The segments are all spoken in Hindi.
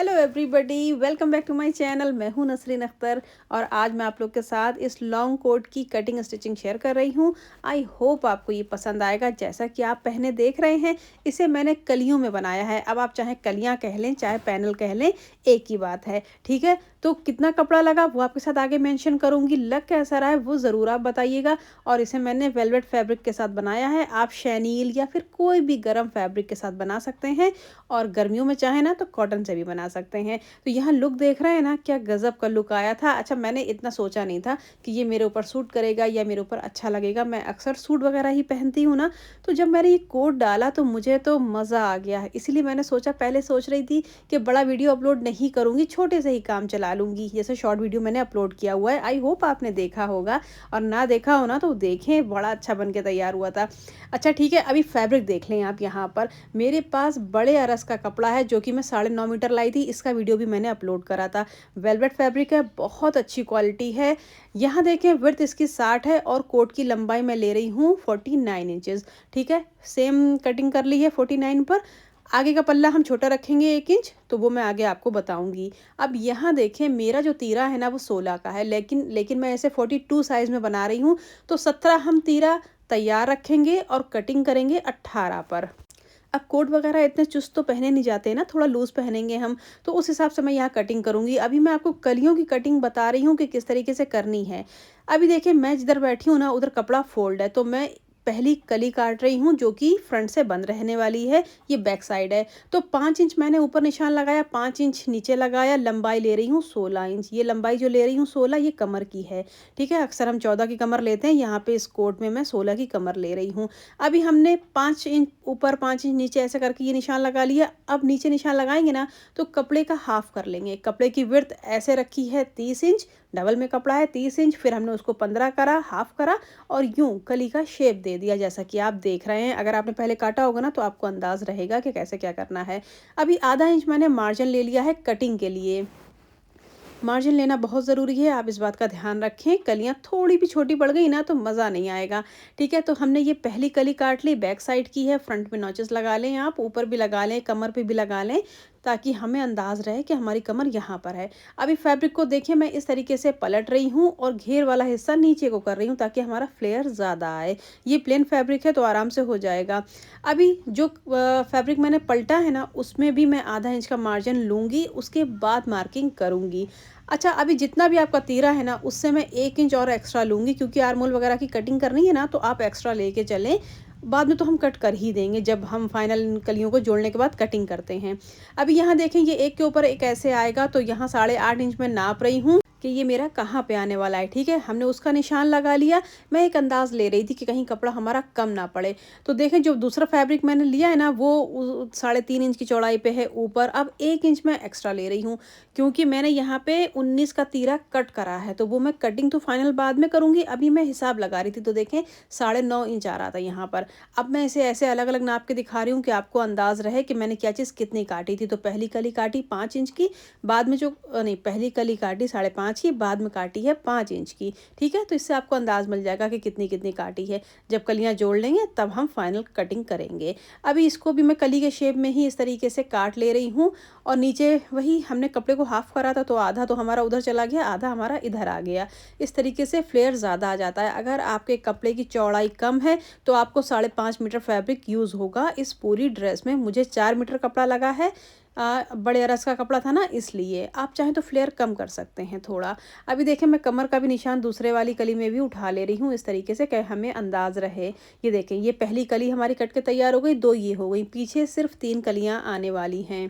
Hello everybody, welcome back to my channel. मैं हूं नसरीन अख्तर और आज मैं आप लोग के साथ इस लॉन्ग कोट की कटिंग स्टिचिंग शेयर कर रही हूं। आई होप आपको ये पसंद आएगा। जैसा कि आप पहने देख रहे हैं, इसे मैंने कलियों में बनाया है। अब आप चाहे कलियां कह लें चाहे पैनल कह लें, एक ही बात है, ठीक है। तो कितना कपड़ा लगा वो आपके साथ आगे मेंशन करूंगी। लग कैसा रहा है वो ज़रूर आप बताइएगा। और इसे मैंने वेलवेट फैब्रिक के साथ बनाया है। आप शैनील या फिर कोई भी गर्म फैब्रिक के साथ बना सकते हैं और गर्मियों में चाहे ना तो कॉटन से भी बना सकते हैं। तो यहाँ लुक देख रहे हैं ना, क्या गजब का लुक आया था। अच्छा, मैंने इतना सोचा नहीं था कि ये मेरे ऊपर सूट करेगा या मेरे ऊपर अच्छा लगेगा। मैं अक्सर सूट वगैरह ही पहनती हूँ ना, तो जब मैंने ये कोट डाला तो मुझे तो मज़ा आ गया। इसीलिए मैंने सोचा, पहले सोच रही थी कि बड़ा वीडियो अपलोड नहीं करूँगी, छोटे से ही काम चला लूँगी। जैसे शॉर्ट वीडियो मैंने अपलोड किया हुआ है, आई होप आपने देखा होगा। और ना देखा हो ना तो देखें, बड़ा अच्छा बन के तैयार हुआ था। अच्छा ठीक है, अभी फैब्रिक देख लें आप। यहाँ पर मेरे पास बड़े अरस का कपड़ा है जो कि मैं 9.5 मीटर लाई थी। इसका वीडियो भी मैंने अपलोड करा था। वेलवेट फैब्रिक है, बहुत अच्छी क्वालिटी है। यहाँ देखें, विड्थ इसकी 60 है और कोट की लंबाई मैं ले रही हूँ 49 इंचेस। ठीक है, सेम कटिंग कर ली है 49 पर। आगे का पल्ला हम छोटा रखेंगे 1 इंच, तो वो मैं आगे आपको बताऊंगी। अब यहाँ देखें, मेरा जो तीरा है ना वो 16 का है, लेकिन मैं ऐसे 42 साइज में बना रही हूँ। तो 17 हम तीरा तैयार रखेंगे और कटिंग करेंगे 18 पर। अब कोट वगैरह इतने चुस्त तो पहने नहीं जाते हैं ना, थोड़ा लूज़ पहनेंगे हम, तो उस हिसाब से मैं यहाँ कटिंग करूँगी। अभी मैं आपको कलियों की कटिंग बता रही हूँ कि किस तरीके से करनी है। अभी देखिए, मैं जिधर बैठी हूँ ना उधर कपड़ा फोल्ड है, तो मैं पहली कली काट रही हूँ जो कि फ्रंट से बंद रहने वाली है। ये बैक साइड है। तो 5 इंच मैंने ऊपर निशान लगाया, 5 इंच नीचे लगाया। लंबाई ले रही हूँ 16 इंच। ये लंबाई जो ले रही हूँ 16, ये कमर की है। ठीक है, अक्सर हम 14 की कमर लेते हैं, यहाँ पे इस कोट में मैं 16 की कमर ले रही हूँ। अभी हमने 5 इंच ऊपर 5 इंच नीचे ऐसे करके ये निशान लगा लिया। अब नीचे निशान लगाएंगे ना तो कपड़े का हाफ कर लेंगे। कपड़े की विड्थ ऐसे रखी है 30 इंच, डबल में कपड़ा है 30 इंच, फिर हमने उसको 15 करा, हाफ करा और यूं कली का शेप दे दिया जैसा कि आप देख रहे हैं। अगर आपने पहले काटा होगा ना तो आपको अंदाज रहेगा कि कैसे क्या करना है। अभी आधा इंच मैंने मार्जिन ले लिया है कटिंग के लिए। मार्जिन लेना बहुत ज़रूरी है, आप इस बात का ध्यान रखें। कलियाँ थोड़ी भी छोटी पड़ गई ना तो मज़ा नहीं आएगा। ठीक है, तो हमने ये पहली कली काट ली, बैक साइड की है। फ्रंट में नॉचेस लगा लें, आप ऊपर भी लगा लें, कमर पे भी लगा लें, ताकि हमें अंदाज़ रहे कि हमारी कमर यहाँ पर है। अभी फैब्रिक को देखिए, मैं इस तरीके से पलट रही हूँ और घेर वाला हिस्सा नीचे को कर रही हूँ ताकि हमारा फ्लेयर ज़्यादा आए। ये प्लेन फैब्रिक है तो आराम से हो जाएगा। अभी जो फैब्रिक मैंने पलटा है ना उसमें भी मैं आधा इंच का मार्जिन लूँगी, उसके बाद मार्किंग करूँगी। अच्छा, अभी जितना भी आपका तीरा है ना उससे मैं 1 इंच और एक्स्ट्रा लूँगी, क्योंकि आर्म होल वगैरह की कटिंग करनी है ना, तो आप एक्स्ट्रा लेके चलें। बाद में तो हम कट कर ही देंगे जब हम फाइनल इन कलियों को जोड़ने के बाद कटिंग करते हैं। अभी यहाँ देखें, ये एक के ऊपर एक ऐसे आएगा, तो यहाँ 8.5 इंच में नाप रही हूँ कि ये मेरा कहाँ पे आने वाला है। ठीक है, हमने उसका निशान लगा लिया। मैं एक अंदाज ले रही थी कि कहीं कपड़ा हमारा कम ना पड़े। तो देखें, जो दूसरा फैब्रिक मैंने लिया है ना वो 3.5 इंच की चौड़ाई पे है ऊपर। अब 1 इंच मैं एक्स्ट्रा ले रही हूँ, क्योंकि मैंने यहाँ पे 19 का तीरा कट करा है। तो वो मैं कटिंग तो फाइनल बाद में करूँगी, अभी मैं हिसाब लगा रही थी। तो देखें, 9.5 इंच आ रहा था यहाँ पर। अब मैं इसे ऐसे अलग अलग नाप के दिखा रही हूँ कि आपको अंदाज रहे कि मैंने क्या चीज़ कितनी काटी थी। तो पहली कली काटी 5 इंच की, बाद में जो नहीं, पहली कली काटी 5.5 की, बाद में काटी है 5 इंच की। ठीक है, तो इससे आपको अंदाज मिल जाएगा कि कितनी कितनी काटी है। जब कलियाँ जोड़ लेंगे तब हम फाइनल कटिंग करेंगे। अभी इसको भी मैं कली के शेप में ही इस तरीके से काट ले रही हूँ। और नीचे वही हमने कपड़े को हाफ करा था, तो आधा तो हमारा उधर चला गया, आधा हमारा इधर आ गया। इस तरीके से फ्लेयर ज़्यादा आ जाता है। अगर आपके कपड़े की चौड़ाई कम है तो आपको 5.5 मीटर फैब्रिक यूज़ होगा इस पूरी ड्रेस में। मुझे 4 मीटर कपड़ा लगा है। बड़े अरस का कपड़ा था ना, इसलिए आप चाहें तो फ्लेयर कम कर सकते हैं थोड़ा। अभी देखें, मैं कमर का भी निशान दूसरे वाली कली में भी उठा ले रही हूँ इस तरीके से कि हमें अंदाज रहे। ये देखें, ये पहली कली हमारी कट के तैयार हो गई, 2 ये हो गई, पीछे सिर्फ 3 कलियाँ आने वाली हैं।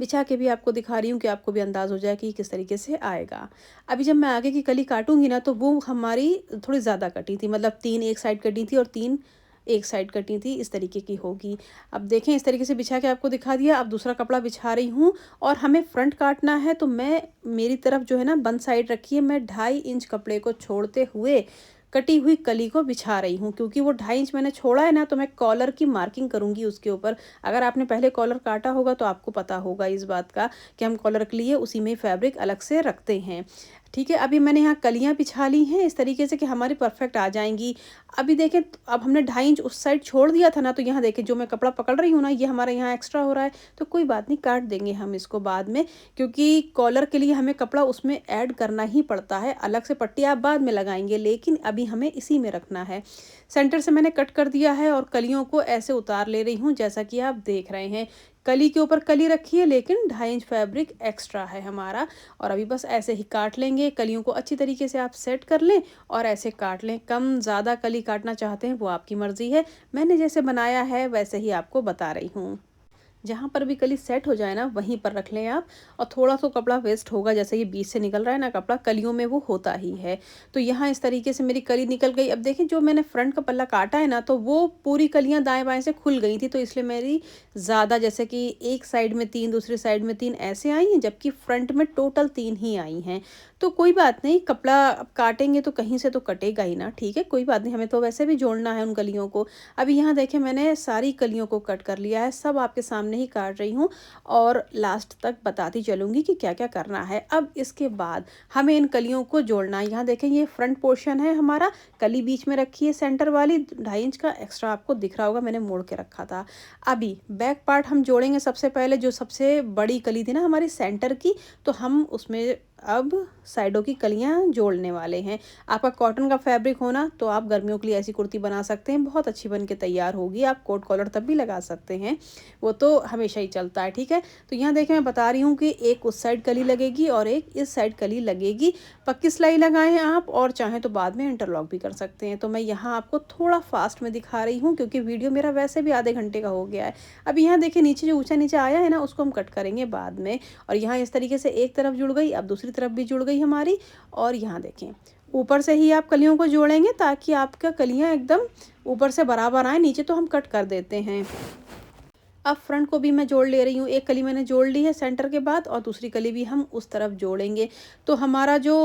बिछा के भी आपको दिखा रही हूँ कि आपको भी अंदाज़ हो जाए कि किस तरीके से आएगा। अभी जब मैं आगे की कली काटूँगी ना तो वो हमारी थोड़ी ज़्यादा कटी थी, मतलब 3 एक साइड कटी थी और 3 एक साइड कटी थी, इस तरीके की होगी। अब देखें, इस तरीके से बिछा के आपको दिखा दिया। अब दूसरा कपड़ा बिछा रही हूँ और हमें फ्रंट काटना है, तो मैं मेरी तरफ जो है ना बंद साइड रखी है, मैं 2.5 इंच कपड़े को छोड़ते हुए कटी हुई कली को बिछा रही हूँ, क्योंकि वो 2.5 इंच मैंने छोड़ा है ना, तो मैं कॉलर की मार्किंग करूँगी उसके ऊपर। अगर आपने पहले कॉलर काटा होगा तो आपको पता होगा इस बात का कि हम कॉलर के लिए उसी में फैब्रिक अलग से रखते हैं। ठीक है, अभी मैंने यहाँ कलियाँ बिछा ली हैं इस तरीके से कि हमारी परफेक्ट आ जाएँगी। अभी देखें अब हमने 2.5 इंच उस साइड छोड़ दिया था ना, तो यहाँ देखें जो मैं कपड़ा पकड़ रही हूँ ना, ये हमारा यहाँ एक्स्ट्रा हो रहा है, तो कोई बात नहीं, काट देंगे हम इसको बाद में, क्योंकि कॉलर के लिए हमें कपड़ा उसमें ऐड करना ही पड़ता है। अलग से पट्टी आप बाद में लगाएँगे, लेकिन अभी हमें इसी में रखना है। सेंटर से मैंने कट कर दिया है और कलियों को ऐसे उतार ले रही हूँ जैसा कि आप देख रहे हैं। कली के ऊपर कली रखी है, लेकिन 2.5 इंच फैब्रिक एक्स्ट्रा है हमारा। और अभी बस ऐसे ही काट लेंगे। कलियों को अच्छी तरीके से आप सेट कर लें और ऐसे काट लें। कम ज़्यादा कली काटना चाहते हैं वो आपकी मर्ज़ी है। मैंने जैसे बनाया है वैसे ही आपको बता रही हूँ। जहाँ पर भी कली सेट हो जाए ना, वहीं पर रख लें आप। और थोड़ा सा कपड़ा वेस्ट होगा, जैसे ये बीच से निकल रहा है ना कपड़ा, कलियों में वो होता ही है। तो यहाँ इस तरीके से मेरी कली निकल गई। अब देखें जो मैंने फ्रंट का पल्ला काटा है ना, तो वो पूरी कलियाँ दाएं बाएं से खुल गई थी, तो इसलिए मेरी ज़्यादा, जैसे कि एक साइड में 3 दूसरी साइड में 3 ऐसे आई हैं, जबकि फ्रंट में टोटल 3 ही आई हैं। तो कोई बात नहीं, कपड़ा अब काटेंगे तो कहीं से तो कटेगा ही ना, ठीक है, कोई बात नहीं, हमें तो वैसे भी जोड़ना है उन कलियों को। अभी यहाँ देखें मैंने सारी कलियों को कट कर लिया है, सब आपके सामने ही काट रही हूँ और लास्ट तक बताती चलूँगी कि क्या क्या करना है। अब इसके बाद हमें इन कलियों को जोड़ना है। यहाँ देखें ये फ्रंट पोर्शन है हमारा, कली बीच में रखी है सेंटर वाली, 2.5 इंच का एक्स्ट्रा आपको दिख रहा होगा, मैंने मोड़ के रखा था। अभी बैक पार्ट हम जोड़ेंगे सबसे पहले, जो सबसे बड़ी कली थी ना हमारी सेंटर की, तो हम उसमें अब साइडों की कलियां जोड़ने वाले हैं। आपका कॉटन का फैब्रिक होना तो आप गर्मियों के लिए ऐसी कुर्ती बना सकते हैं, बहुत अच्छी बन के तैयार होगी। आप कोट कॉलर तब भी लगा सकते हैं, वो तो हमेशा ही चलता है, ठीक है। तो यहाँ देखें मैं बता रही हूँ कि एक उस साइड कली लगेगी और एक इस साइड कली लगेगी। पक्की सिलाई लगाएं आप, और चाहें तो बाद में इंटरलॉक भी कर सकते हैं। तो मैं यहाँ आपको थोड़ा फास्ट में दिखा रही हूँ, क्योंकि वीडियो मेरा वैसे भी आधे घंटे का हो गया है। अब यहाँ देखिए नीचे जो ऊँचा नीचे आया है ना, उसको हम कट करेंगे बाद में। और यहाँ इस तरीके से एक तरफ जुड़ गई, अब दूसरी तरफ भी जुड़ गई हमारी। और यहाँ देखें ऊपर से ही आप कलियों को जोड़ेंगे ताकि आपका कलियां एकदम ऊपर से बराबर आए, नीचे तो हम कट कर देते हैं। अब फ्रंट को भी मैं जोड़ ले रही हूँ, एक कली मैंने जोड़ ली है सेंटर के बाद, और दूसरी कली भी हम उस तरफ जोड़ेंगे। तो हमारा जो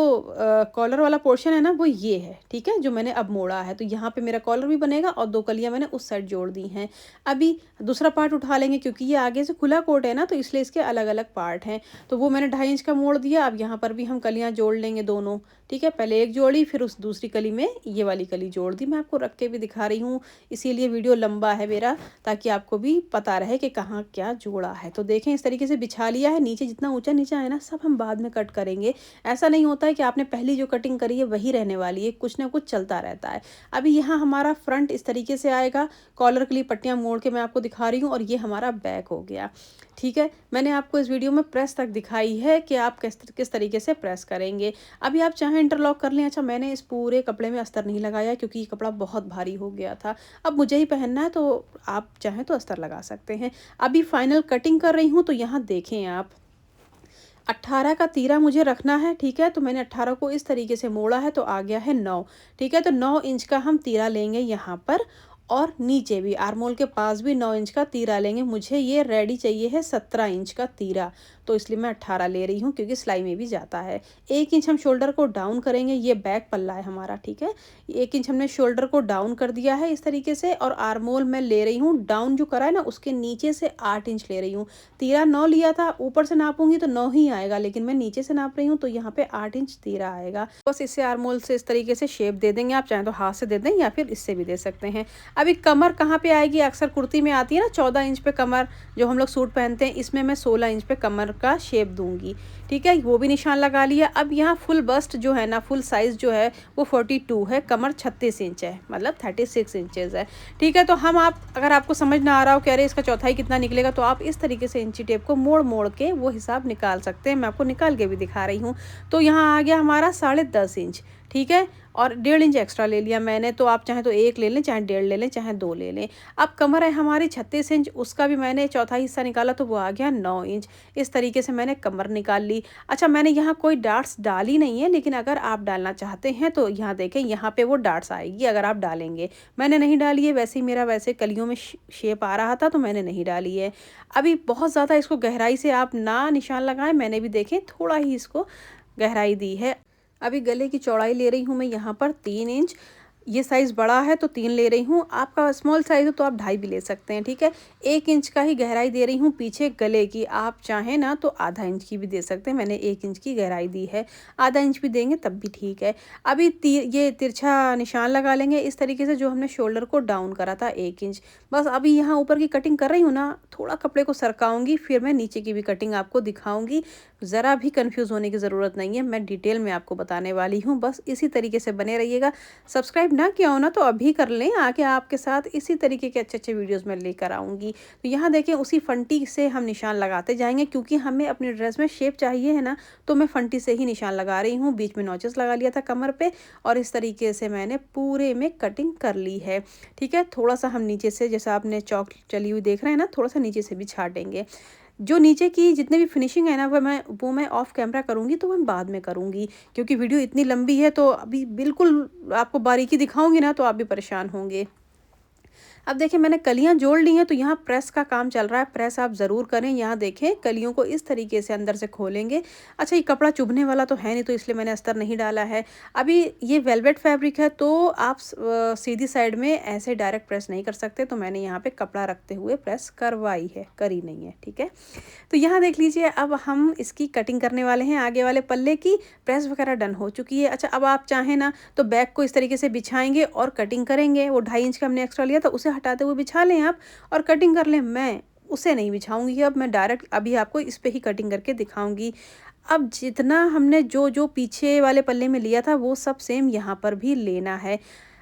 कॉलर वाला पोर्शन है ना, वो ये है, ठीक है, जो मैंने अब मोड़ा है। तो यहाँ पे मेरा कॉलर भी बनेगा और 2 कलियाँ मैंने उस साइड जोड़ दी हैं। अभी दूसरा पार्ट उठा लेंगे, क्योंकि ये आगे से खुला कोट है ना, तो इसलिए इसके अलग अलग पार्ट हैं। तो वो मैंने 2.5 इंच का मोड़ दिया। अब यहाँ पर भी हम कलियाँ जोड़ लेंगे दोनों, ठीक है। पहले एक जोड़ी, फिर उस दूसरी कली में ये वाली कली जोड़ दी। मैं आपको रख के भी दिखा रही हूँ, इसीलिए वीडियो लंबा है मेरा, ताकि आपको भी पता रहे कि कहाँ क्या जोड़ा है। तो देखें इस तरीके से बिछा लिया है। नीचे जितना ऊंचा नीचा है ना, सब हम बाद में कट करेंगे। ऐसा नहीं होता है कि आपने पहली जो कटिंग करी है वही रहने वाली है, कुछ ना कुछ चलता रहता है। अभी यहाँ हमारा फ्रंट इस तरीके से आएगा, कॉलर के लिए पट्टियाँ मोड़ के मैं आपको दिखा रही हूँ, और ये हमारा बैक हो गया, ठीक है। मैंने आपको इस वीडियो में प्रेस तक दिखाई है कि आप किस तरीके से प्रेस करेंगे। अभी आप चाहें इंटरलॉक कर लें। अच्छा, मैंने इस पूरे कपड़े में अस्तर नहीं लगाया, क्योंकि ये कपड़ा बहुत भारी हो गया था। अब मुझे ही पहनना है, तो आप चाहें तो अस्तर लगा सकते हैं। अभी फाइनल कटिंग कर रही हूँ, तो यहाँ देखें आप 18 का तीरा मुझे रखना है, ठीक है। तो मैंने 18 को इस तरीके से मोड़ा है, तो आ गया है 9, ठीक है। तो 9 इंच का हम तीरा लेंगे यहाँ पर, और नीचे भी आर्मोल के पास भी 9 इंच का तीरा लेंगे। मुझे ये रेडी चाहिए है 17 इंच का तीरा, तो इसलिए मैं 18 ले रही हूँ, क्योंकि सिलाई में भी जाता है। 1 इंच हम शोल्डर को डाउन करेंगे, ये बैक पल्ला है हमारा, ठीक है। 1 इंच हमने शोल्डर को डाउन कर दिया है इस तरीके से, और आर्मोल मैं ले रही हूँ डाउन, जो करा है ना उसके नीचे से 8 इंच ले रही हूँ। तीरा 9 लिया था, ऊपर से नापूंगी तो 9 ही आएगा, लेकिन मैं नीचे से नाप रही हूँ, तो यहाँ पे 8 इंच तीरा आएगा। बस इससे आर्मोल से इस तरीके से शेप दे देंगे। आप चाहें तो हाथ से दे दें, या फिर इससे भी दे सकते हैं। अभी कमर कहाँ पे आएगी, अक्सर कुर्ती में आती है ना 14 इंच पे कमर, जो हम लोग सूट पहनते हैं, इसमें मैं 16 इंच पे कमर का शेप दूंगी, ठीक है। वो भी निशान लगा लिया। अब यहाँ फुल बस्ट जो है ना, फुल साइज जो है वो 42 है, कमर 36 इंच है, मतलब 36 इंचेस है, ठीक है। तो हम आप अगर आपको समझ ना आ रहा हो कि अरे इसका चौथाई कितना निकलेगा, तो आप इस तरीके से इंची टेप को मोड़ मोड़ के वो हिसाब निकाल सकते हैं। मैं आपको निकाल के भी दिखा रही हूँ। तो यहाँ आ गया हमारा 10.5 इंच, ठीक है, और 1.5 इंच एक्स्ट्रा ले लिया मैंने। तो आप चाहें तो 1 ले लें, चाहे 1.5 ले लें, चाहे 2 ले लें। अब कमर है हमारी 36 इंच, उसका भी मैंने चौथाई हिस्सा निकाला, तो वो आ गया 9 इंच। इस तरीके से मैंने कमर निकाल ली। अच्छा, मैंने यहाँ कोई डार्ट्स डाली नहीं है, लेकिन अगर आप डालना चाहते हैं तो यहाँ देखें, यहाँ पे वो डार्ट्स आएगी अगर आप डालेंगे। मैंने नहीं डाली है, वैसे ही मेरा वैसे कलियों में शेप आ रहा था, तो मैंने नहीं डाली है। अभी बहुत ज़्यादा इसको गहराई से आप ना निशान लगाएं, मैंने भी देखें थोड़ा ही इसको गहराई दी है। अभी गले की चौड़ाई ले रही हूँ मैं यहाँ पर 3 इंच। ये साइज़ बड़ा है तो 3 ले रही हूँ, आपका स्मॉल साइज़ है तो आप 2.5 भी ले सकते हैं, ठीक है। 1 इंच का ही गहराई दे रही हूँ पीछे गले की, आप चाहें ना तो आधा इंच की भी दे सकते हैं, मैंने 1 इंच की गहराई दी है। आधा इंच भी देंगे तब भी ठीक है। अभी ये तिरछा निशान लगा लेंगे इस तरीके से, जो हमने शोल्डर को डाउन करा था 1 इंच। बस अभी यहाँ ऊपर की कटिंग कर रही हूँ ना, थोड़ा कपड़े को सरकाऊँगी, फिर मैं नीचे की भी कटिंग आपको दिखाऊँगी। ज़रा भी कन्फ्यूज़ होने की ज़रूरत नहीं है, मैं डिटेल में आपको बताने वाली हूँ, बस इसी तरीके से बने रहिएगा। सब्सक्राइब ना किया हो ना तो अभी कर लें, आगे आपके साथ इसी तरीके के अच्छे-अच्छे वीडियोज़ मैं लेकर आऊँगी। तो यहाँ देखें उसी फंटी से हम निशान लगाते जाएँगे, क्योंकि हमें अपनी ड्रेस में शेप चाहिए है ना, तो मैं फंटी से ही निशान लगा रही हूँ। बीच में नॉचेस लगा लिया था कमर पे और इस तरीके से मैंने पूरे में कटिंग कर ली है, ठीक है। थोड़ा-सा हम नीचे से, जैसा आपने चौक चली हुई देख रहे हैं ना, थोड़ा-सा नीचे से भी छाटेंगे। जो नीचे की जितने भी फिनिशिंग है ना, वो मैं ऑफ कैमरा करूँगी, तो मैं बाद में करूँगी, क्योंकि वीडियो इतनी लंबी है तो अभी बिल्कुल आपको बारीकी दिखाऊँगी ना तो आप भी परेशान होंगे। अब देखिए मैंने कलियाँ जोड़ ली हैं, तो यहाँ प्रेस का काम चल रहा है, प्रेस आप ज़रूर करें। यहाँ देखें कलियों को इस तरीके से अंदर से खोलेंगे। अच्छा, ये कपड़ा चुभने वाला तो है नहीं, तो इसलिए मैंने अस्तर नहीं डाला है। अभी ये वेलवेट फैब्रिक है तो आप सीधी साइड में ऐसे डायरेक्ट प्रेस नहीं कर सकते, तो मैंने यहाँ पे कपड़ा रखते हुए प्रेस करवाई है, करी नहीं है, ठीक है। तो यहाँ देख लीजिए, अब हम इसकी कटिंग करने वाले हैं। आगे वाले पल्ले की प्रेस वगैरह डन हो चुकी है। अच्छा, अब आप चाहें ना तो बैक को इस तरीके से बिछाएंगे और कटिंग करेंगे। वो 2.5 इंच का हमने एक्स्ट्रा लिया था, उसे हटाते हुए बिछा लें आप और कटिंग कर लें। मैं उसे नहीं बिछाऊंगी, अब मैं डायरेक्ट अभी आपको इस पे ही कटिंग करके दिखाऊंगी। अब जितना हमने जो जो पीछे वाले पल्ले में लिया था वो सब सेम यहाँ पर भी लेना है।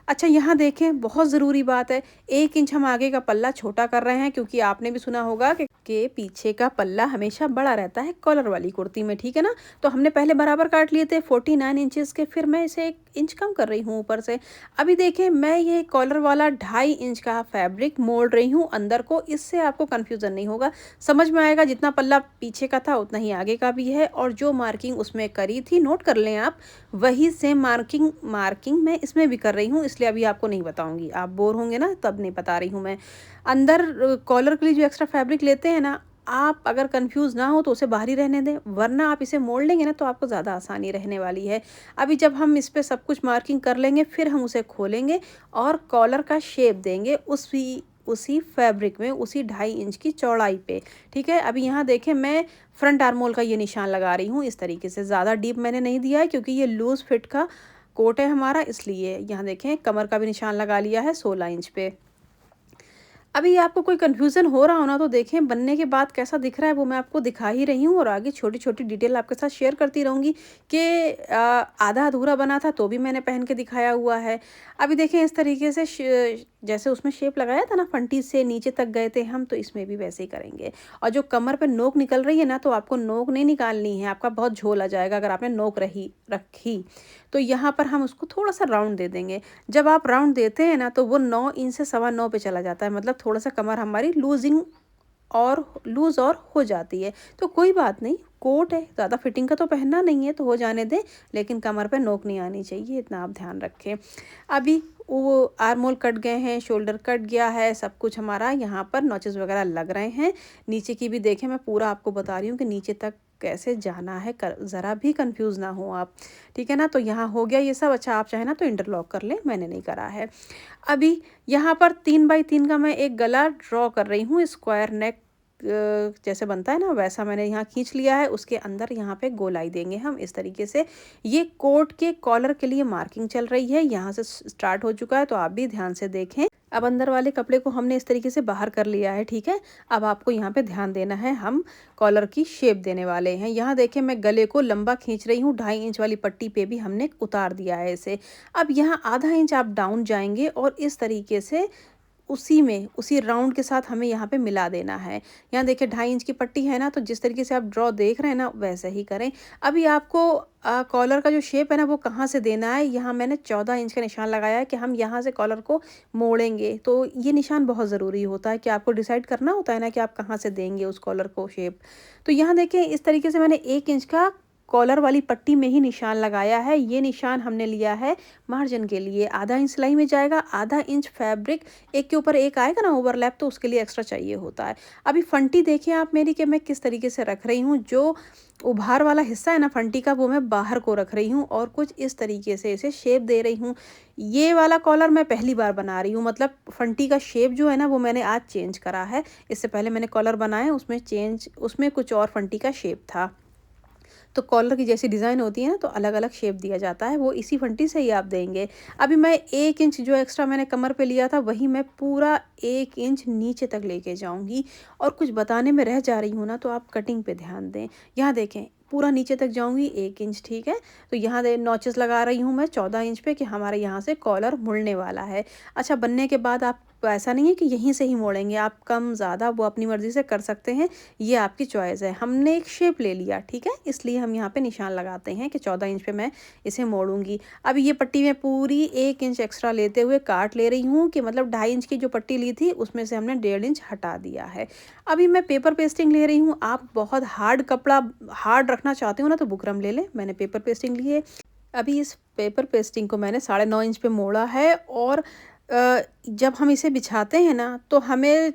अच्छा, यहाँ देखें बहुत ज़रूरी बात है, 1 इंच हम आगे का पल्ला छोटा कर रहे हैं, क्योंकि आपने भी सुना होगा कि पीछे का पल्ला हमेशा बड़ा रहता है कॉलर वाली कुर्ती में, ठीक है ना। तो हमने पहले बराबर काट लिए थे 49 इंचेस के, फिर मैं इसे 1 इंच कम कर रही हूँ ऊपर से। अभी देखें मैं ये कॉलर वाला 2.5 इंच का फैब्रिक मोड़ रही हूँ अंदर को, इससे आपको कन्फ्यूज़न नहीं होगा, समझ में आएगा। जितना पल्ला पीछे का था उतना ही आगे का भी है, और जो मार्किंग उसमें करी थी नोट कर लें आप, वही सेम मार्किंग मैं इसमें भी कर रही हूँ, इसलिए अभी आपको नहीं बताऊंगी, आप बोर होंगे ना, तब नहीं बता रही हूँ मैं। अंदर कॉलर के लिए जो एक्स्ट्रा फैब्रिक लेते हैं ना, आप अगर कंफ्यूज ना हो तो उसे बाहर ही रहने दें, वरना आप इसे मोड़ लेंगे ना तो आपको ज़्यादा आसानी रहने वाली है। अभी जब हम इस पे सब कुछ मार्किंग कर लेंगे, फिर हम उसे खोलेंगे और कॉलर का शेप देंगे उसी उसी फैब्रिक में, उसी 2.5 इंच की चौड़ाई पे, ठीक है। अभी यहाँ देखें मैं फ्रंट आर्मोल का ये निशान लगा रही हूँ इस तरीके से, ज़्यादा डीप मैंने नहीं दिया है, क्योंकि ये लूज़ फिट का कोट है हमारा, इसलिए। यहाँ देखें कमर का भी निशान लगा लिया है 16 इंच पे। अभी आपको कोई कन्फ्यूज़न हो रहा हो ना, तो देखें बनने के बाद कैसा दिख रहा है वो मैं आपको दिखा ही रही हूँ, और आगे छोटी-छोटी डिटेल आपके साथ शेयर करती रहूँगी कि आधा अधूरा बना था तो भी मैंने पहन के दिखाया हुआ है। अभी देखें इस तरीके से जैसे उसमें शेप लगाया था ना, फंटी से नीचे तक गए थे हम, तो इसमें भी वैसे ही करेंगे। और जो कमर पे नोक निकल रही है ना, तो आपको नोक नहीं निकालनी है, आपका बहुत झोल आ जाएगा अगर आपने नोक रखी। तो यहाँ पर हम उसको थोड़ा-सा राउंड दे देंगे। जब आप राउंड देते हैं ना, तो वो 9 इंच से 9.25 पे चला जाता है, मतलब थोड़ा-सा कमर हमारी लूज़ और हो जाती है। तो कोई बात नहीं, कोट है, ज़्यादा फिटिंग का तो पहनना नहीं है, तो हो जाने दें, लेकिन कमर पे नोक नहीं आनी चाहिए, इतना आप ध्यान रखें। अभी वो आर्म होल कट गए हैं, शोल्डर कट गया है, सब कुछ हमारा यहाँ पर नॉचेस वगैरह लग रहे हैं। नीचे की भी देखें, मैं पूरा आपको बता रही हूँ कि नीचे तक कैसे जाना है, ज़रा भी कंफ्यूज ना हो आप, ठीक है ना। तो यहाँ हो गया ये सब। अच्छा, आप चाहे ना तो इंटरलॉक कर लें, मैंने नहीं करा है। अभी यहाँ पर 3 बाई 3 का मैं एक गला ड्रॉ कर रही हूँ, स्क्वायर नेक जैसे बनता है ना, वैसा मैंने यहाँ खींच लिया है। उसके अंदर यहाँ पे गोलाई देंगे हम इस तरीके से। ये कोट के कॉलर के लिए मार्किंग चल रही है, यहाँ से स्टार्ट हो चुका है, तो आप भी ध्यान से देखें। अब अंदर वाले कपड़े को हमने इस तरीके से बाहर कर लिया है, ठीक है। अब आपको यहाँ पे ध्यान देना है, हम कॉलर की शेप देने वाले हैं। यहाँ देखें मैं गले को लंबा खींच रही हूँ, 2.5 इंच वाली पट्टी पे भी हमने उतार दिया है इसे। अब यहाँ आधा इंच आप डाउन जाएंगे और इस तरीके से उसी राउंड के साथ हमें यहाँ पे मिला देना है। यहाँ देखिए 2.5 इंच की पट्टी है ना, तो जिस तरीके से आप ड्रॉ देख रहे हैं ना, वैसे ही करें। अभी आपको कॉलर का जो शेप है ना, वो कहाँ से देना है, यहाँ मैंने 14 इंच का निशान लगाया है कि हम यहाँ से कॉलर को मोड़ेंगे। तो ये निशान बहुत ज़रूरी होता है कि आपको डिसाइड करना होता है ना कि आप कहाँ से देंगे उस कॉलर को शेप। तो यहाँ देखें इस तरीके से मैंने 1 इंच का कॉलर वाली पट्टी में ही निशान लगाया है। ये निशान हमने लिया है मार्जिन के लिए। आधा इंच सिलाई में जाएगा, आधा इंच फैब्रिक एक के ऊपर एक आएगा ना ओवरलैप, तो उसके लिए एक्स्ट्रा चाहिए होता है। अभी फंटी देखिए आप मेरी कि मैं किस तरीके से रख रही हूँ। जो उभार वाला हिस्सा है ना फंटी का, वो मैं बाहर को रख रही हूँ और कुछ इस तरीके से इसे शेप दे रही हूँ। ये वाला कॉलर मैं पहली बार बना रही हूँ, मतलब फंटी का शेप जो है ना वो मैंने आज चेंज करा है। इससे पहले मैंने कॉलर बनाए, उसमें कुछ और फंटी का शेप था। तो कॉलर की जैसी डिज़ाइन होती है ना, तो अलग अलग शेप दिया जाता है, वो इसी फंटी से ही आप देंगे। अभी मैं 1 इंच जो एक्स्ट्रा मैंने कमर पे लिया था, वही मैं पूरा 1 इंच नीचे तक लेके जाऊंगी। और कुछ बताने में रह जा रही हूँ ना, तो आप कटिंग पे ध्यान दें। यहाँ देखें, पूरा नीचे तक जाऊंगी 1 इंच, ठीक है। तो यहाँ दे नॉचेस लगा रही हूँ मैं 14 इंच पे कि हमारे यहाँ से कॉलर मुड़ने वाला है। अच्छा, बनने के बाद आप ऐसा नहीं है कि यहीं से ही मोड़ेंगे, आप कम ज़्यादा वो अपनी मर्ज़ी से कर सकते हैं, ये आपकी चॉइस है। हमने एक शेप ले लिया, ठीक है, इसलिए हम यहाँ पे निशान लगाते हैं कि 14 इंच पे मैं इसे मोड़ूंगी। अब ये पट्टी में पूरी 1 इंच एक्स्ट्रा लेते हुए काट ले रही हूँ कि मतलब 2.5 इंच की जो पट्टी ली थी उसमें से हमने 1.5 इंच हटा दिया है। अभी मैं पेपर पेस्टिंग ले रही हूँ। आप बहुत हार्ड कपड़ा हार्ड रखना चाहते हो ना, तो बुकरम ले लें, मैंने पेपर पेस्टिंग ली है। अभी इस पेपर पेस्टिंग को मैंने 9.5 इंच पे मोड़ा है। और जब हम इसे बिछाते हैं ना, तो हमें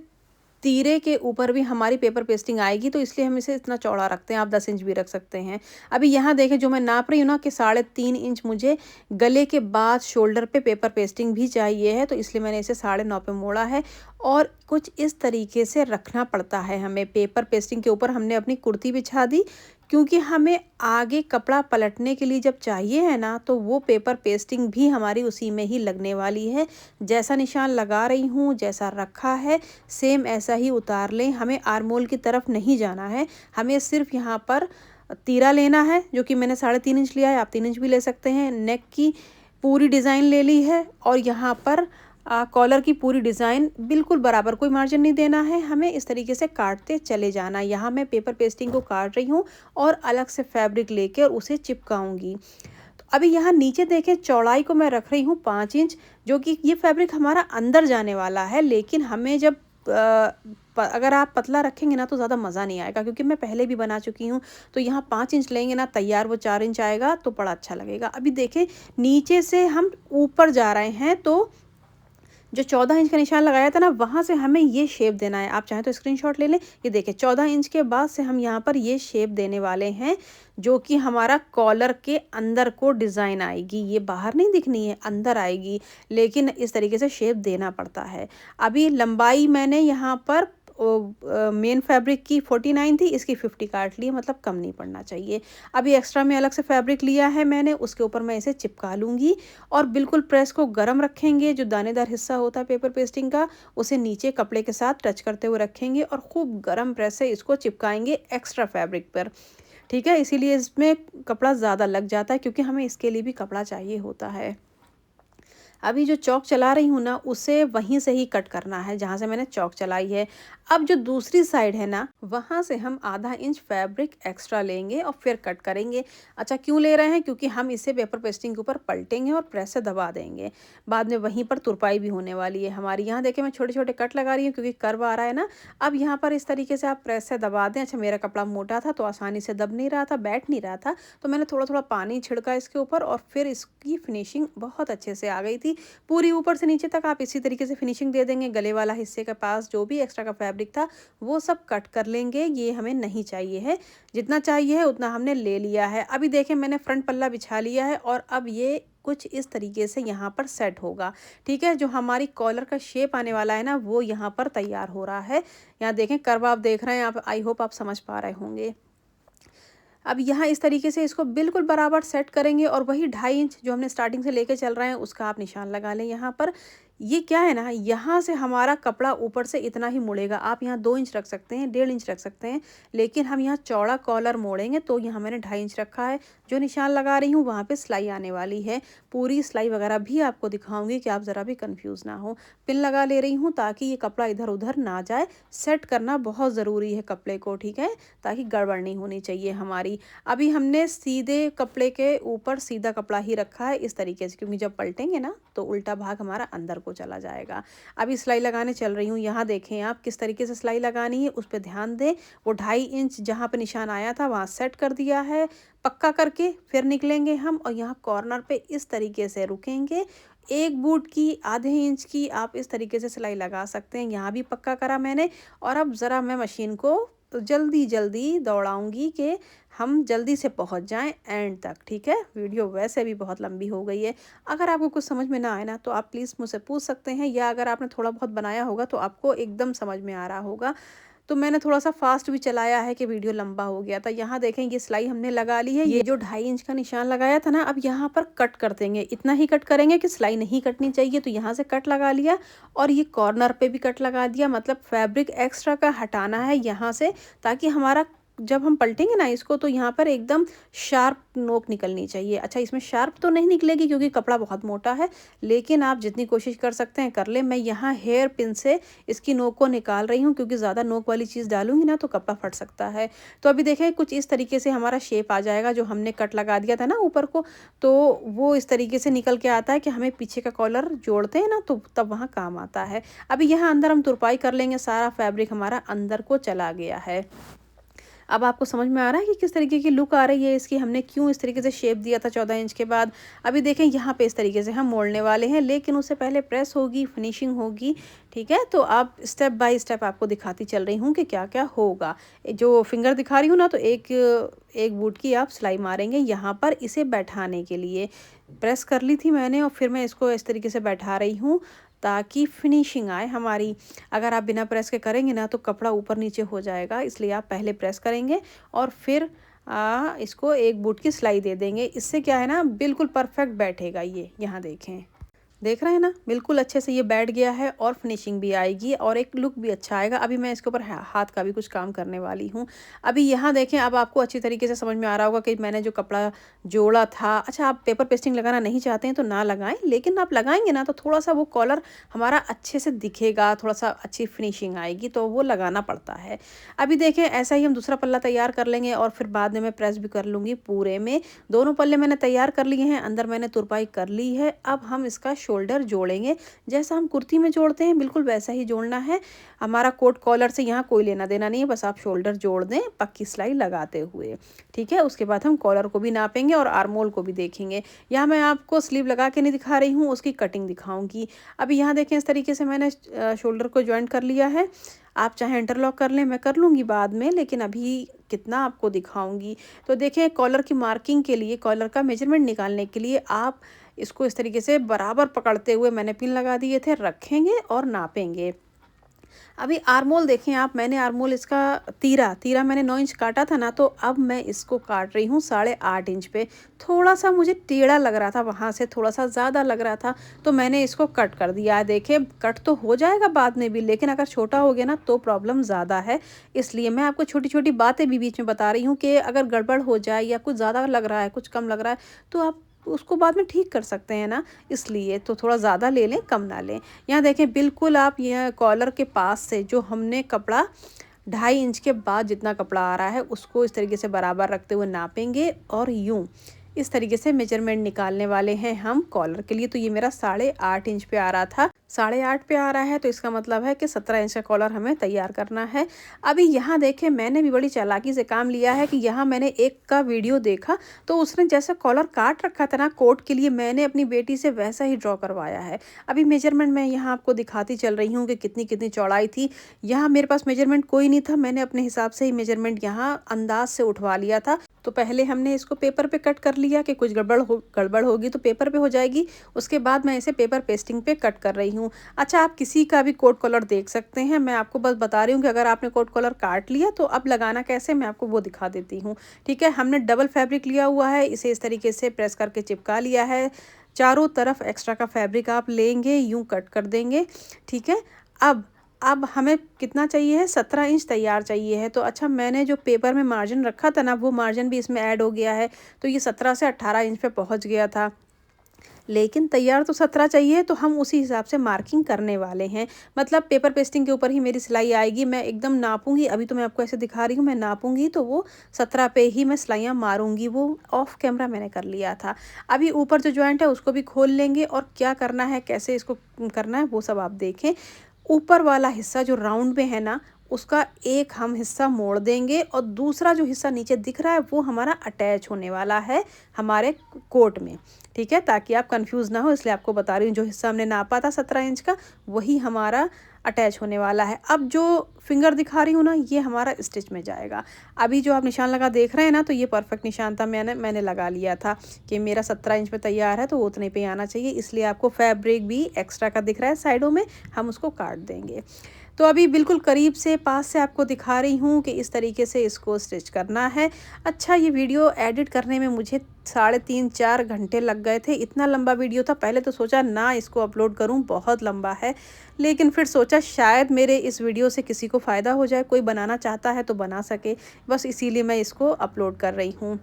तीरे के ऊपर भी हमारी पेपर पेस्टिंग आएगी, तो इसलिए हम इसे इतना चौड़ा रखते हैं। आप 10 इंच भी रख सकते हैं। अभी यहाँ देखें, जो मैं नाप रही हूँ ना कि 3.5 इंच मुझे गले के बाद शोल्डर पे पेपर पेस्टिंग भी चाहिए है, तो इसलिए मैंने इसे 9.5 पे मोड़ा है। और कुछ इस तरीके से रखना पड़ता है हमें। पेपर पेस्टिंग के ऊपर हमने अपनी कुर्ती बिछा दी, क्योंकि हमें आगे कपड़ा पलटने के लिए जब चाहिए है ना, तो वो पेपर पेस्टिंग भी हमारी उसी में ही लगने वाली है। जैसा निशान लगा रही हूँ, जैसा रखा है, सेम ऐसा ही उतार लें। हमें आर्मोल की तरफ नहीं जाना है, हमें सिर्फ यहाँ पर तीरा लेना है, जो कि मैंने 3.5 इंच लिया है, आप 3 इंच भी ले सकते हैं। नेक की पूरी डिज़ाइन ले ली है, और यहाँ पर कॉलर की पूरी डिज़ाइन बिल्कुल बराबर, कोई मार्जिन नहीं देना है, हमें इस तरीके से काटते चले जाना। यहाँ मैं पेपर पेस्टिंग को काट रही हूँ और अलग से फैब्रिक लेके और उसे चिपकाऊंगी। तो अभी यहाँ नीचे देखें, चौड़ाई को मैं रख रही हूँ 5 इंच, जो कि ये फैब्रिक हमारा अंदर जाने वाला है। लेकिन हमें जब अगर आप पतला रखेंगे ना, तो ज़्यादा मज़ा नहीं आएगा, क्योंकि मैं पहले भी बना चुकी हूँ। तो यहाँ 5 इंच लेंगे ना तैयार, वो 4 इंच आएगा तो बड़ा अच्छा लगेगा। अभी देखें, नीचे से हम ऊपर जा रहे हैं, तो जो 14 इंच का निशान लगाया था ना, वहाँ से हमें ये शेप देना है। आप चाहें तो स्क्रीनशॉट ले लें। ये देखिए, 14 इंच के बाद से हम यहाँ पर ये शेप देने वाले हैं, जो कि हमारा कॉलर के अंदर को डिज़ाइन आएगी। ये बाहर नहीं दिखनी है, अंदर आएगी, लेकिन इस तरीके से शेप देना पड़ता है। अभी लंबाई मैंने यहाँ पर मेन फैब्रिक की 49 थी, इसकी 50 काट ली, मतलब कम नहीं पड़ना चाहिए। अभी एक्स्ट्रा में अलग से फैब्रिक लिया है मैंने, उसके ऊपर मैं इसे चिपका लूँगी। और बिल्कुल प्रेस को गर्म रखेंगे। जो दानेदार हिस्सा होता है पेपर पेस्टिंग का, उसे नीचे कपड़े के साथ टच करते हुए रखेंगे और खूब गर्म प्रेस से इसको चिपकाएंगे एक्स्ट्रा फैब्रिक पर, ठीक है। इसीलिए इसमें कपड़ा ज़्यादा लग जाता है, क्योंकि हमें इसके लिए भी कपड़ा चाहिए होता है। अभी जो चौक चला रही हूँ ना, उसे वहीं से ही कट करना है जहाँ से मैंने चौक चलाई है। अब जो दूसरी साइड है ना, वहाँ से हम आधा इंच फैब्रिक एक्स्ट्रा लेंगे और फिर कट करेंगे। अच्छा, क्यों ले रहे हैं? क्योंकि हम इसे पेपर पेस्टिंग के ऊपर पलटेंगे और प्रेस से दबा देंगे। बाद में वहीं पर तुरपाई भी होने वाली है हमारी। यहाँ देखिए, मैं छोटे छोटे कट लगा रही हूँ, क्योंकि कर्व आ रहा है ना। अब यहाँ पर इस तरीके से आप प्रेस से दबा दें। अच्छा, मेरा कपड़ा मोटा था तो आसानी से दब नहीं रहा था, बैठ नहीं रहा था, तो मैंने थोड़ा थोड़ा पानी छिड़का इसके ऊपर, और फिर इसकी फिनिशिंग बहुत अच्छे से आ गई थी। पूरी ऊपर से नीचे तक आप इसी तरीके से फिनिशिंग दे देंगे। गले वाला हिस्से के पास जो भी एक्स्ट्रा का फैब्रिक था, वो सब कट कर लेंगे। ये हमें नहीं चाहिए है, जितना चाहिए है उतना हमने ले लिया है। अभी देखें, मैंने फ्रंट पल्ला बिछा लिया है, और अब ये कुछ इस तरीके से यहाँ पर सेट होगा, ठीक है। जो हमारी कॉलर का शेप आने वाला है ना, वो यहाँ पर तैयार हो रहा है। यहाँ देखें, कर्व आप देख रहे हैं, आप आई होप आप समझ पा रहे होंगे। अब यहाँ इस तरीके से इसको बिल्कुल बराबर सेट करेंगे, और वही 2.5 इंच जो हमने स्टार्टिंग से लेके चल रहे हैं, उसका आप निशान लगा लें यहाँ पर। ये क्या है ना, यहाँ से हमारा कपड़ा ऊपर से इतना ही मुड़ेगा। आप यहाँ 2 इंच रख सकते हैं, 1.5 इंच रख सकते हैं, लेकिन हम यहाँ चौड़ा कॉलर मोड़ेंगे, तो यहाँ मैंने 2.5 इंच रखा है। जो निशान लगा रही हूँ, वहाँ पे सिलाई आने वाली है। पूरी सिलाई वगैरह भी आपको दिखाऊंगी कि आप ज़रा भी कंफ्यूज ना हो। पिन लगा ले रही हूँ ताकि ये कपड़ा इधर उधर ना जाए। सेट करना बहुत ज़रूरी है कपड़े को, ठीक है, ताकि गड़बड़ नहीं होनी चाहिए हमारी। अभी हमने सीधे कपड़े के ऊपर सीधा कपड़ा ही रखा है इस तरीके से, क्योंकि जब पलटेंगे ना, तो उल्टा भाग हमारा अंदर को चला जाएगा। अभी सिलाई लगाने चल रही हूँ। यहाँ देखें आप किस तरीके से सिलाई लगानी है, उस पर ध्यान दें। वो 2.5 इंच जहाँ पर निशान आया था वहाँ सेट कर दिया है पक्का करके, फिर निकलेंगे हम और यहाँ कॉर्नर पे इस तरीके से रुकेंगे। एक बूट की आधे इंच की आप इस तरीके से सिलाई लगा सकते हैं। यहाँ भी पक्का करा मैंने। और अब ज़रा मैं मशीन को जल्दी जल्दी दौड़ाऊंगी कि हम जल्दी से पहुंच जाएं एंड तक। ठीक है, वीडियो वैसे भी बहुत लंबी हो गई है। अगर आपको कुछ समझ में ना आए ना तो आप प्लीज़ मुझसे पूछ सकते हैं, या अगर आपने थोड़ा बहुत बनाया होगा तो आपको एकदम समझ में आ रहा होगा। तो मैंने थोड़ा सा फास्ट भी चलाया है कि वीडियो लंबा हो गया था। यहाँ देखें ये सिलाई हमने लगा ली है। ये जो 2.5 इंच का निशान लगाया था ना, अब यहाँ पर कट कर देंगे। इतना ही कट करेंगे कि सिलाई नहीं कटनी चाहिए, तो यहाँ से कट लगा लिया और ये कॉर्नर पे भी कट लगा दिया। मतलब फैब्रिक एक्स्ट्रा का हटाना है यहाँ से, ताकि हमारा जब हम पलटेंगे ना इसको तो यहाँ पर एकदम शार्प नोक निकलनी चाहिए। अच्छा, इसमें शार्प तो नहीं निकलेगी क्योंकि कपड़ा बहुत मोटा है, लेकिन आप जितनी कोशिश कर सकते हैं कर ले। मैं यहाँ हेयर पिन से इसकी नोक को निकाल रही हूँ, क्योंकि ज़्यादा नोक वाली चीज़ डालूंगी ना तो कपड़ा फट सकता है। तो अभी देखें कुछ इस तरीके से हमारा शेप आ जाएगा। जो हमने कट लगा दिया था ना ऊपर को, तो वो इस तरीके से निकल के आता है कि हमें पीछे का कॉलर जोड़ते हैं ना तो तब वहाँ काम आता है। अभी यहाँ अंदर हम तुरपाई कर लेंगे। सारा फैब्रिक हमारा अंदर को चला गया है। अब आपको समझ में आ रहा है कि किस तरीके की लुक आ रही है इसकी, हमने क्यों इस तरीके से शेप दिया था 14 इंच के बाद। अभी देखें यहाँ पे इस तरीके से हम मोड़ने वाले हैं, लेकिन उससे पहले प्रेस होगी, फिनिशिंग होगी। ठीक है, तो आप स्टेप बाय स्टेप आपको दिखाती चल रही हूँ कि क्या क्या होगा। जो फिंगर दिखा रही हूँ ना, तो एक बूट की आप सिलाई मारेंगे यहाँ पर। इसे बैठाने के लिए प्रेस कर ली थी मैंने और फिर मैं इसको इस तरीके से बैठा रही हूँ ताकि फिनिशिंग आए हमारी। अगर आप बिना प्रेस के करेंगे ना तो कपड़ा ऊपर नीचे हो जाएगा, इसलिए आप पहले प्रेस करेंगे और फिर इसको एक बूट की सिलाई दे देंगे। इससे क्या है ना, बिल्कुल परफेक्ट बैठेगा ये। यहाँ देखें, देख रहे हैं ना, बिल्कुल अच्छे से ये बैठ गया है और फिनिशिंग भी आएगी और एक लुक भी अच्छा आएगा। अभी मैं इसके ऊपर हाथ का भी कुछ काम करने वाली हूँ। अभी यहाँ देखें, अब आपको अच्छी तरीके से समझ में आ रहा होगा कि मैंने जो कपड़ा जोड़ा था। अच्छा, आप पेपर पेस्टिंग लगाना नहीं चाहते हैं तो ना लगाएं, लेकिन आप लगाएंगे ना तो थोड़ा सा वो कॉलर हमारा अच्छे से दिखेगा, थोड़ा सा अच्छी फिनिशिंग आएगी, तो वो लगाना पड़ता है। अभी देखें, ऐसा ही हम दूसरा पल्ला तैयार कर लेंगे और फिर बाद में मैं प्रेस भी कर लूँगी पूरे में। दोनों पल्ले मैंने तैयार कर लिए हैं, अंदर मैंने तुरपाई कर ली है। अब हम इसका शोल्डर जोड़ेंगे। जैसा हम कुर्ती में जोड़ते हैं बिल्कुल वैसा ही जोड़ना है। हमारा कोट कॉलर से यहाँ कोई लेना देना नहीं है, बस आप शोल्डर जोड़ दें पक्की सिलाई लगाते हुए। ठीक है, उसके बाद हम कॉलर को भी नापेंगे और आर्मोल को भी देखेंगे। यहाँ मैं आपको स्लीव लगा के नहीं दिखा रही हूँ, उसकी कटिंग दिखाऊंगी। अभी यहाँ देखें, इस तरीके से मैंने शोल्डर को ज्वाइंट कर लिया है। आप चाहे इंटरलॉक कर लें, मैं कर लूँगी बाद में, लेकिन अभी कितना आपको दिखाऊंगी। तो देखें, कॉलर की मार्किंग के लिए, कॉलर का मेजरमेंट निकालने के लिए आप इसको इस तरीके से बराबर पकड़ते हुए, मैंने पिन लगा दिए थे, रखेंगे और नापेंगे। अभी आर्मोल देखें आप, मैंने आर्मोल इसका तीरा मैंने 9 इंच काटा था ना, तो अब मैं इसको काट रही हूँ 8.5 इंच पे। थोड़ा सा मुझे टेढ़ा लग रहा था, वहाँ से थोड़ा सा ज़्यादा लग रहा था, तो मैंने इसको कट कर दिया है। देखिए, कट तो हो जाएगा बाद में भी, लेकिन अगर छोटा हो गया ना तो प्रॉब्लम ज़्यादा है। इसलिए मैं आपको छोटी छोटी बातें भी बीच में बता रही हूँ कि अगर गड़बड़ हो जाए या कुछ ज़्यादा लग रहा है, कुछ कम लग रहा है, तो आप उसको बाद में ठीक कर सकते हैं ना। इसलिए तो थोड़ा ज़्यादा ले लें, कम ना लें। यहाँ देखें, बिल्कुल आप यह कॉलर के पास से जो हमने कपड़ा 2.5 इंच के बाद जितना कपड़ा आ रहा है उसको इस तरीके से बराबर रखते हुए नापेंगे और यूँ इस तरीके से मेजरमेंट निकालने वाले हैं हम कॉलर के लिए। तो ये मेरा 8.5 इंच पे आ रहा था, 8.5 पे आ रहा है, तो इसका मतलब है कि 17 इंच का कॉलर हमें तैयार करना है। अभी यहाँ देखें, मैंने भी बड़ी चालाकी से काम लिया है कि यहाँ मैंने एक का वीडियो देखा, तो उसने जैसा कॉलर काट रखा था ना कोट के लिए, मैंने अपनी बेटी से वैसा ही ड्रॉ करवाया है। अभी मेजरमेंट मैं यहाँ आपको दिखाती चल रही हूँ कि कितनी कितनी चौड़ाई थी। यहाँ मेरे पास मेजरमेंट कोई नहीं था, मैंने अपने हिसाब से ही मेजरमेंट यहाँ अंदाज से उठवा लिया था। तो पहले हमने इसको पेपर पे कट कर लिया कि कुछ गड़बड़ होगी तो पेपर पे हो जाएगी। उसके बाद मैं इसे पेपर पेस्टिंग पे कट कर रही हूँ। अच्छा, आप किसी का भी कोट कॉलर देख सकते हैं, मैं आपको बस बता रही हूँ कि अगर आपने कोट कॉलर काट लिया तो अब लगाना कैसे, मैं आपको वो दिखा देती हूँ। ठीक है, हमने डबल फैब्रिक लिया हुआ है, इसे इस तरीके से प्रेस करके चिपका लिया है। चारों तरफ एक्स्ट्रा का फैब्रिक आप लेंगे, यूँ कट कर देंगे। ठीक है, अब हमें कितना चाहिए है, 17 इंच तैयार चाहिए है। तो अच्छा, मैंने जो पेपर में मार्जिन रखा था ना, वो मार्जिन भी इसमें ऐड हो गया है, तो ये 17 से 18 इंच पे पहुंच गया था। लेकिन तैयार तो 17 चाहिए, तो हम उसी हिसाब से मार्किंग करने वाले हैं। मतलब पेपर पेस्टिंग के ऊपर ही मेरी सिलाई आएगी। मैं एकदम नापूँगी, अभी तो मैं आपको ऐसे दिखा रही हूँ, मैं नापूँगी तो वो 17 पे ही मैं सिलाइयाँ मारूँगी। वो ऑफ कैमरा मैंने कर लिया था। अभी ऊपर जो जॉइंट है उसको भी खोल लेंगे और क्या करना है, कैसे इसको करना है वो सब आप देखें। ऊपर वाला हिस्सा जो राउंड में है ना, उसका एक हम हिस्सा मोड़ देंगे और दूसरा जो हिस्सा नीचे दिख रहा है वो हमारा अटैच होने वाला है हमारे कोट में। ठीक है, ताकि आप कंफ्यूज ना हो इसलिए आपको बता रही हूँ। जो हिस्सा हमने नापा था 17 इंच का, वही हमारा अटैच होने वाला है। अब जो फिंगर दिखा रही हूँ ना, ये हमारा स्टिच में जाएगा। अभी जो आप निशान लगा देख रहे हैं ना, तो ये परफेक्ट निशान था, मैंने लगा लिया था कि मेरा 17 इंच पे तैयार है तो वो उतने पे आना चाहिए। इसलिए आपको फैब्रिक भी एक्स्ट्रा का दिख रहा है साइडों में, हम उसको काट देंगे। तो अभी बिल्कुल करीब से पास से आपको दिखा रही हूँ कि इस तरीके से इसको स्टिच करना है। अच्छा, ये वीडियो एडिट करने में मुझे 3.5-4 घंटे लग गए थे। इतना लंबा वीडियो था, पहले तो सोचा ना इसको अपलोड करूँ, बहुत लंबा है। लेकिन फिर सोचा शायद मेरे इस वीडियो से किसी को फ़ायदा हो जाए, कोई बनाना चाहता है तो बना सके, बस इसीलिए मैं इसको अपलोड कर रही हूँ।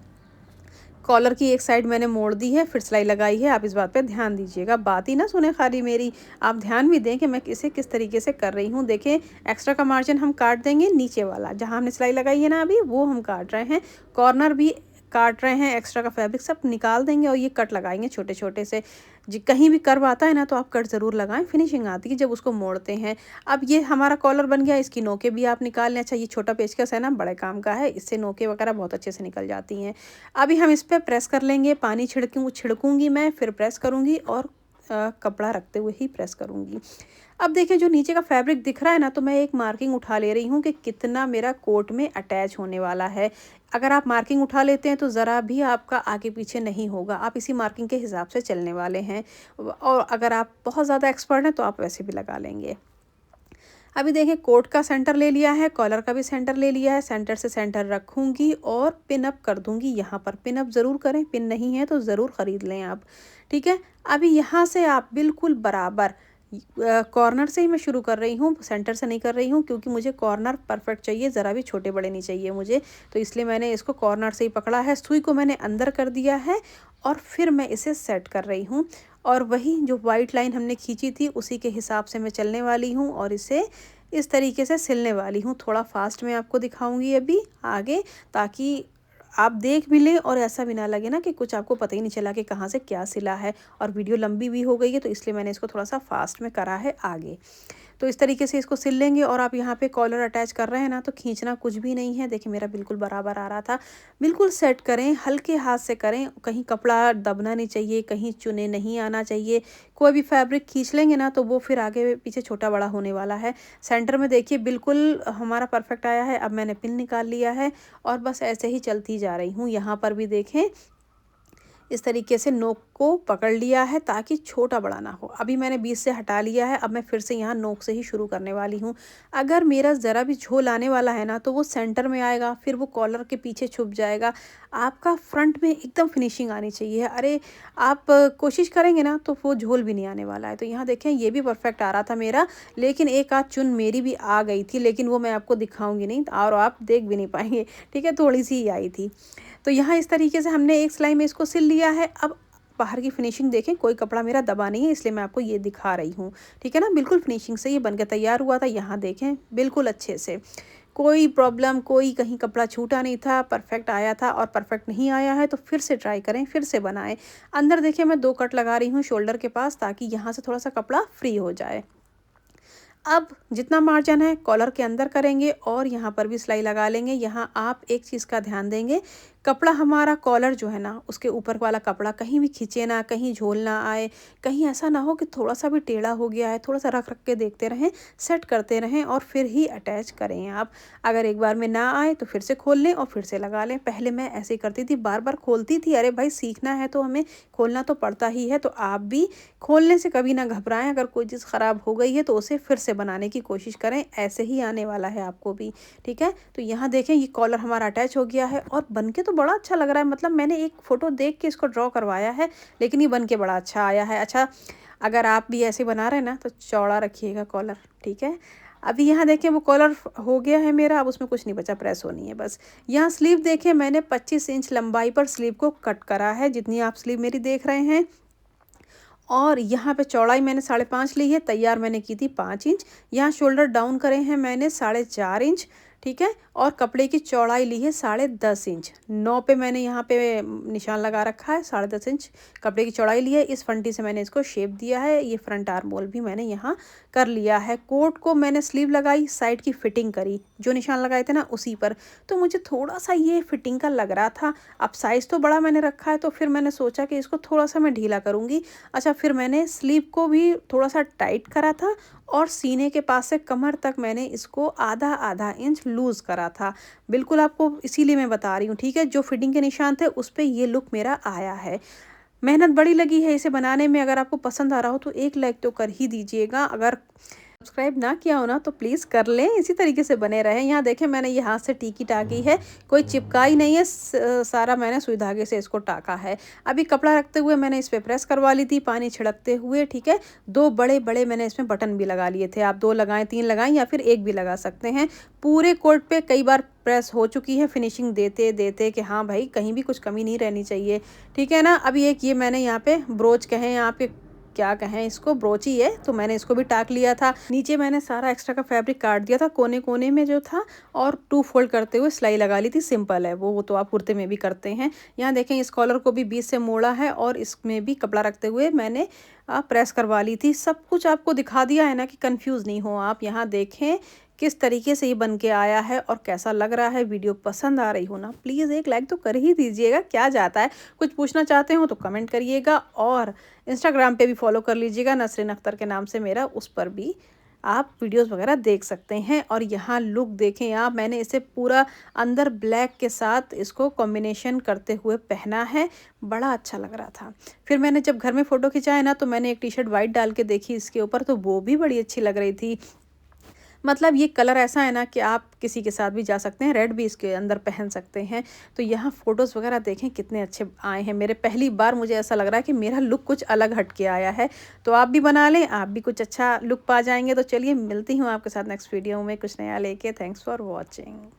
कॉलर की एक साइड मैंने मोड़ दी है, फिर सिलाई लगाई है। आप इस बात पे ध्यान दीजिएगा, बात ही ना सुने खाली मेरी, आप ध्यान भी दें कि मैं इसे किस तरीके से कर रही हूँ। देखें, एक्स्ट्रा का मार्जिन हम काट देंगे, नीचे वाला जहाँ हमने सिलाई लगाई है ना अभी, वो हम काट रहे हैं। कॉर्नर भी काट रहे हैं, एक्स्ट्रा का फैब्रिक सब निकाल देंगे और ये कट लगाएंगे छोटे छोटे से। जी, कहीं भी कर्व आता है ना तो आप कट ज़रूर लगाएं, फिनिशिंग आती है जब उसको मोड़ते हैं। अब ये हमारा कॉलर बन गया, इसकी नोकें भी आप निकाल लें। अच्छा, ये छोटा पेचकस है ना, बड़े काम का है, इससे नोकें वगैरह बहुत अच्छे से निकल जाती हैं। अभी हम इस पे प्रेस कर लेंगे, पानी छिड़कूंगी मैं, फिर प्रेस करूंगी और कपड़ा रखते हुए ही प्रेस करूंगी। अब देखिए, जो नीचे का फैब्रिक दिख रहा है ना, तो मैं एक मार्किंग उठा ले रही हूँ कि कितना मेरा कोट में अटैच होने वाला है। अगर आप मार्किंग उठा लेते हैं तो ज़रा भी आपका आगे पीछे नहीं होगा, आप इसी मार्किंग के हिसाब से चलने वाले हैं। और अगर आप बहुत ज़्यादा एक्सपर्ट हैं तो आप वैसे भी लगा लेंगे। अभी देखिए, कोट का सेंटर ले लिया है, कॉलर का भी सेंटर ले लिया है। सेंटर से सेंटर रखूंगी और पिन अप कर दूंगी। यहाँ पर पिन अप ज़रूर करें, पिन नहीं है तो ज़रूर ख़रीद लें आप। ठीक है, अभी यहाँ से आप बिल्कुल बराबर कॉर्नर से ही मैं शुरू कर रही हूँ, सेंटर से नहीं कर रही हूँ, क्योंकि मुझे कॉर्नर परफेक्ट चाहिए, ज़रा भी छोटे बड़े नहीं चाहिए मुझे। तो इसलिए मैंने इसको कॉर्नर से ही पकड़ा है। सुई को मैंने अंदर कर दिया है और फिर मैं इसे सेट कर रही हूँ। और वही जो वाइट लाइन हमने खींची थी उसी के हिसाब से मैं चलने वाली हूँ और इसे इस तरीके से सिलने वाली हूँ। थोड़ा फास्ट में आपको दिखाऊंगी अभी आगे, ताकि आप देख भी लें और ऐसा भी ना लगे ना कि कुछ आपको पता ही नहीं चला कि कहाँ से क्या सिला है। और वीडियो लंबी भी हो गई है तो इसलिए मैंने इसको थोड़ा सा फास्ट में करा है आगे। तो इस तरीके से इसको सिल लेंगे। और आप यहाँ पे कॉलर अटैच कर रहे हैं ना, तो खींचना कुछ भी नहीं है। देखिए, मेरा बिल्कुल बराबर आ रहा था। बिल्कुल सेट करें, हल्के हाथ से करें, कहीं कपड़ा दबना नहीं चाहिए, कहीं चुने नहीं आना चाहिए। कोई भी फैब्रिक खींच लेंगे ना तो वो फिर आगे पीछे छोटा बड़ा होने वाला है। सेंटर में देखिए बिल्कुल हमारा परफेक्ट आया है। अब मैंने पिन निकाल लिया है और बस ऐसे ही चलती जा रही हूँ। यहाँ पर भी देखें, इस तरीके से नोक को पकड़ लिया है ताकि छोटा बड़ा ना हो। अभी मैंने बीच से हटा लिया है, अब मैं फिर से यहाँ नोक से ही शुरू करने वाली हूँ। अगर मेरा ज़रा भी झोल आने वाला है ना तो वो सेंटर में आएगा, फिर वो कॉलर के पीछे छुप जाएगा। आपका फ्रंट में एकदम फिनिशिंग आनी चाहिए। अरे, आप कोशिश करेंगे ना तो वो झोल भी नहीं आने वाला है। तो यहाँ देखें, ये भी परफेक्ट आ रहा था मेरा, लेकिन एक आध चुन मेरी भी आ गई थी, लेकिन वो मैं आपको दिखाऊंगी नहीं और आप देख भी नहीं पाएंगे। ठीक है, थोड़ी सी ही आई थी। तो यहाँ इस तरीके से हमने एक सिलाई में इसको सिल लिया है। अब बाहर की फिनिशिंग देखें, कोई कपड़ा मेरा दबा नहीं है, इसलिए मैं आपको ये दिखा रही हूँ। ठीक है ना, बिल्कुल फिनिशिंग से ये बन के तैयार हुआ था। यहाँ देखें, बिल्कुल अच्छे से, कोई प्रॉब्लम, कोई कहीं कपड़ा छूटा नहीं था, परफेक्ट आया था। और परफेक्ट नहीं आया है तो फिर से ट्राई करें, फिर से बनाएं। अंदर देखिए, मैं 2 कट लगा रही हूँ शोल्डर के पास, ताकि यहाँ से थोड़ा सा कपड़ा फ्री हो जाए। अब जितना मार्जिन है कॉलर के अंदर करेंगे और यहाँ पर भी सिलाई लगा लेंगे। यहाँ आप एक चीज़ का ध्यान देंगे, कपड़ा हमारा कॉलर जो है ना, उसके ऊपर वाला कपड़ा कहीं भी खींचे ना, कहीं झोल ना आए, कहीं ऐसा ना हो कि थोड़ा सा भी टेढ़ा हो गया है। थोड़ा सा रख रख के देखते रहें, सेट करते रहें और फिर ही अटैच करें आप। अगर एक बार में ना आए तो फिर से खोल लें और फिर से लगा लें। पहले मैं ऐसे ही करती थी, बार बार खोलती थी। अरे भाई, सीखना है तो हमें खोलना तो पड़ता ही है। तो आप भी खोलने से कभी ना घबराएं। अगर कोई चीज़ ख़राब हो गई है तो उसे फिर से बनाने की कोशिश करें, ऐसे ही आने वाला है आपको भी। ठीक है, तो यहाँ देखें, ये कॉलर हमारा अटैच हो गया है और बनके तो बड़ा अच्छा लग रहा है। मतलब मैंने एक फ़ोटो देख के इसको ड्रॉ करवाया है, लेकिन ये बन के बड़ा अच्छा आया है। अच्छा, अगर आप भी ऐसे बना रहे हैं ना तो चौड़ा रखिएगा कॉलर। ठीक है, अभी यहाँ देखें, वो कॉलर हो गया है मेरा, अब उसमें कुछ नहीं बचा, प्रेस होनी है बस। यहाँ स्लीव देखें, मैंने 25 इंच लंबाई पर स्लीव को कट करा है, जितनी आप स्लीव मेरी देख रहे हैं। और यहाँ पे चौड़ाई मैंने 5.5 ली है, तैयार मैंने की थी 5 इंच। यहाँ शोल्डर डाउन करे हैं मैंने 4.5 इंच, ठीक है। और कपड़े की चौड़ाई ली है 10.5 इंच। 9 पे मैंने यहाँ पे निशान लगा रखा है, 10.5 इंच कपड़े की चौड़ाई ली है। इस फंटी से मैंने इसको शेप दिया है। ये फ्रंट आर्म होल भी मैंने यहाँ कर लिया है। कोट को मैंने स्लीव लगाई, साइड की फिटिंग करी, जो निशान लगाए थे ना उसी पर। तो मुझे थोड़ा सा ये फिटिंग का लग रहा था। अब साइज़ तो बड़ा मैंने रखा है, तो फिर मैंने सोचा कि इसको थोड़ा सा मैं ढीला करूँगी। अच्छा, फिर मैंने स्लीव को भी थोड़ा सा टाइट करा था और सीने के पास से कमर तक मैंने इसको आधा आधा इंच लूज़ करा था। बिल्कुल आपको इसीलिए मैं बता रही हूँ, ठीक है। जो फिटिंग के निशान थे उस पे ये लुक मेरा आया है। मेहनत बड़ी लगी है इसे बनाने में। अगर आपको पसंद आ रहा हो तो एक लाइक तो कर ही दीजिएगा। अगर सब्सक्राइब ना किया हो ना तो प्लीज़ कर लें, इसी तरीके से बने रहें। यहाँ देखें मैंने ये हाथ से टीकी टाकी है, कोई चिपकाई नहीं है, सारा मैंने सुई धागे से इसको टाका है। अभी कपड़ा रखते हुए मैंने इस पे प्रेस करवा ली थी पानी छिड़कते हुए, ठीक है। 2 बड़े बड़े मैंने इसमें बटन भी लगा लिए थे। आप 2 लगाएं, 3 लगाएं या फिर 1 भी लगा सकते हैं। पूरे कोट पे कई बार प्रेस हो चुकी है फिनिशिंग देते देते कि हाँ भाई कहीं भी कुछ कमी नहीं रहनी चाहिए, ठीक है ना। अभी एक ये मैंने यहाँ पे ब्रोच कहें, यहाँ पे क्या कहें, इसको ब्रोच ही है, तो मैंने इसको भी टाक लिया था। नीचे मैंने सारा एक्स्ट्रा का फैब्रिक काट दिया था कोने कोने में जो था, और 2 फोल्ड करते हुए सिलाई लगा ली थी। सिंपल है वो तो आप कुर्ते में भी करते हैं। यहाँ देखें इस कॉलर को भी बीच से मोड़ा है और इसमें भी कपड़ा रखते हुए मैंने प्रेस करवा ली थी। सब कुछ आपको दिखा दिया है ना कि कंफ्यूज नहीं हो आप। यहाँ देखें किस तरीके से ये बन के आया है और कैसा लग रहा है। वीडियो पसंद आ रही हो ना प्लीज़ एक लाइक तो कर ही दीजिएगा, क्या जाता है। कुछ पूछना चाहते हो तो कमेंट करिएगा, और इंस्टाग्राम पे भी फॉलो कर लीजिएगा नसरीन अख्तर के नाम से मेरा, उस पर भी आप वीडियोस वगैरह देख सकते हैं। और यहाँ लुक देखें आप, मैंने इसे पूरा अंदर ब्लैक के साथ इसको कॉम्बिनेशन करते हुए पहना है, बड़ा अच्छा लग रहा था। फिर मैंने जब घर में फ़ोटो खिंचाए ना तो मैंने एक टी शर्ट वाइट डाल के देखी इसके ऊपर, तो वो भी बड़ी अच्छी लग रही थी। मतलब ये कलर ऐसा है ना कि आप किसी के साथ भी जा सकते हैं, रेड भी इसके अंदर पहन सकते हैं। तो यहाँ फ़ोटोज़ वगैरह देखें कितने अच्छे आए हैं मेरे। पहली बार मुझे ऐसा लग रहा है कि मेरा लुक कुछ अलग हट के आया है। तो आप भी बना लें, आप भी कुछ अच्छा लुक पा जाएंगे। तो चलिए मिलती हूँ आपके साथ नेक्स्ट वीडियो में कुछ नया लेके। Thanks for watching.